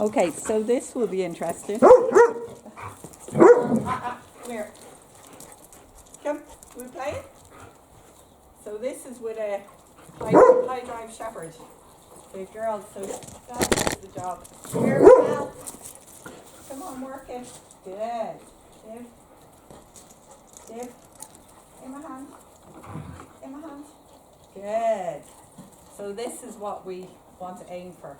Okay, so this will be interesting. Come here. Come, we playing? So this is with a high drive shepherd. Big girl, so that is the job. Here, Belle. Come on, work it. Good. Dip. Dip. In my hand. In my hand. Good. So this is what we want to aim for.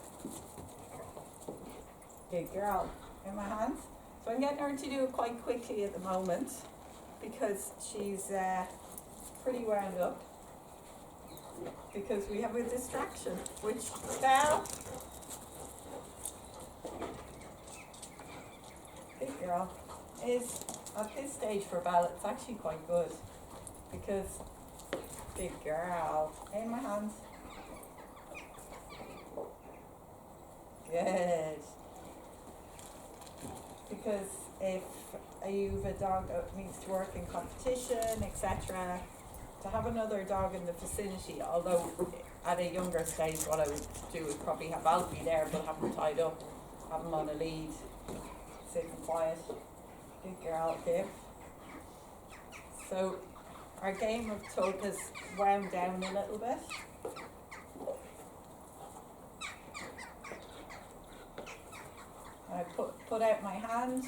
Good girl. In my hands. So I'm getting her to do it quite quickly at the moment because she's pretty wound up because we have a distraction, which Belle. Big girl is at this stage for Belle. It's actually quite good because big girl in my hands. Good. Because if you've a dog that needs to work in competition, etc., to have another dog in the vicinity, although at a younger stage what I would do is probably have Alfie there, but have him tied up, have him on a lead, sitting quiet. Good girl, give. So our game of tug has wound down a little bit. I put out my hand,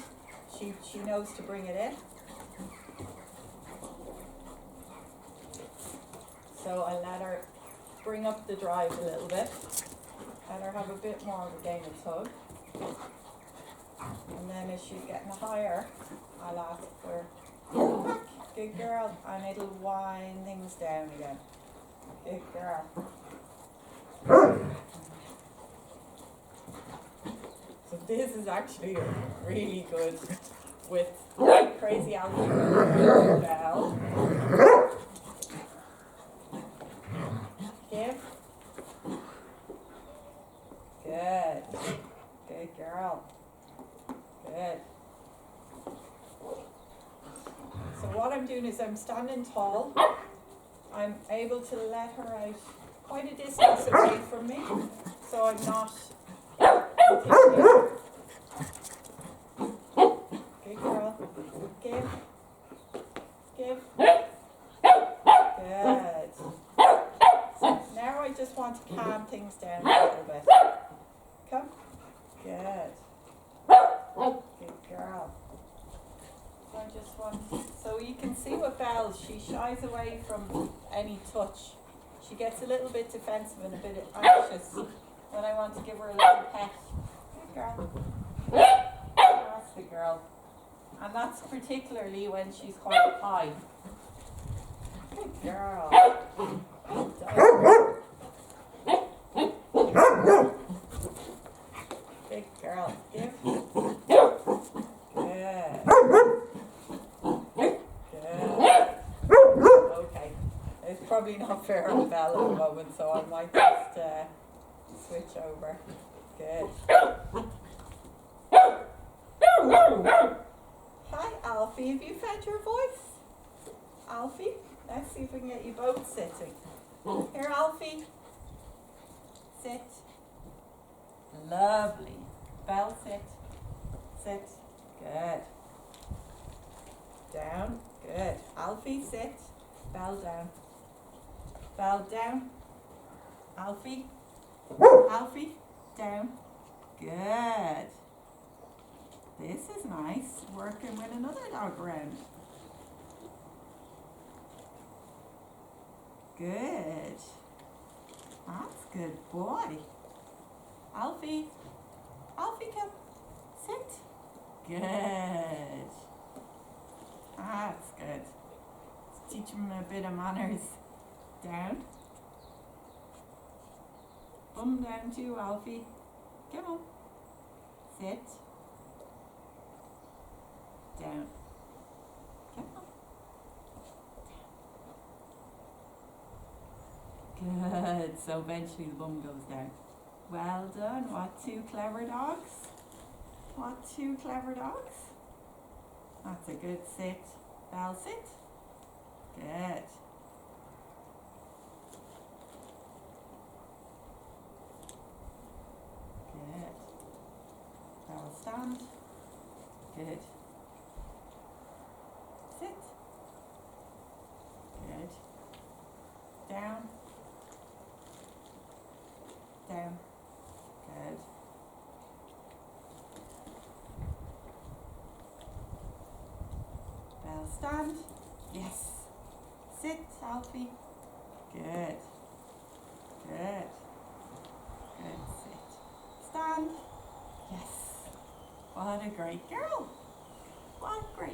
she knows to bring it in. So I let her bring up the drive a little bit, let her have a bit more of a game of tug. And then as she's getting higher, I'll ask her, back, good girl, and it'll wind things down again. Good girl. So this is actually really good with crazy Alfie and Belle. Give. Good. Good girl. Good. So what I'm doing is I'm standing tall. I'm able to let her out quite a distance away from me, so I'm not. Good girl. Give. Give. Good. Now I just want to calm things down a little bit. Come. Good. Good girl. So I just want, so you can see with Belle, she shies away from any touch. She gets a little bit defensive and a bit anxious when I want to give her a little pet. Good girl. That's the girl. And that's particularly when she's quite high. Good girl. Big girl. Give. Good. Good. Okay. It's probably not fair on Belle at the moment, so I might just switch over. Good. Hi, Alfie. Have you found your voice? Alfie? Let's see if we can get you both sitting. Here, Alfie. Sit. Lovely. Belle, sit. Sit. Good. Down. Good. Alfie, sit. Belle, down. Belle, down. Alfie. Alfie, down. Good. This is nice, working with another dog around. Good. That's good boy. Alfie. Alfie, come. Sit. Good. That's good. Let's teach him a bit of manners. Down. Bum down too, Alfie. Come on. Sit. Down. Come on. Good. So eventually the bum goes down. Well done. What two clever dogs? What two clever dogs? That's a good sit. Belle, sit. Good. Good. stand. Good. Sit. Good. Down. Down. Good. Belle, stand. Yes. Sit, Alfie. Good. Good. Good. Sit. Stand. Yes. What a great girl. What great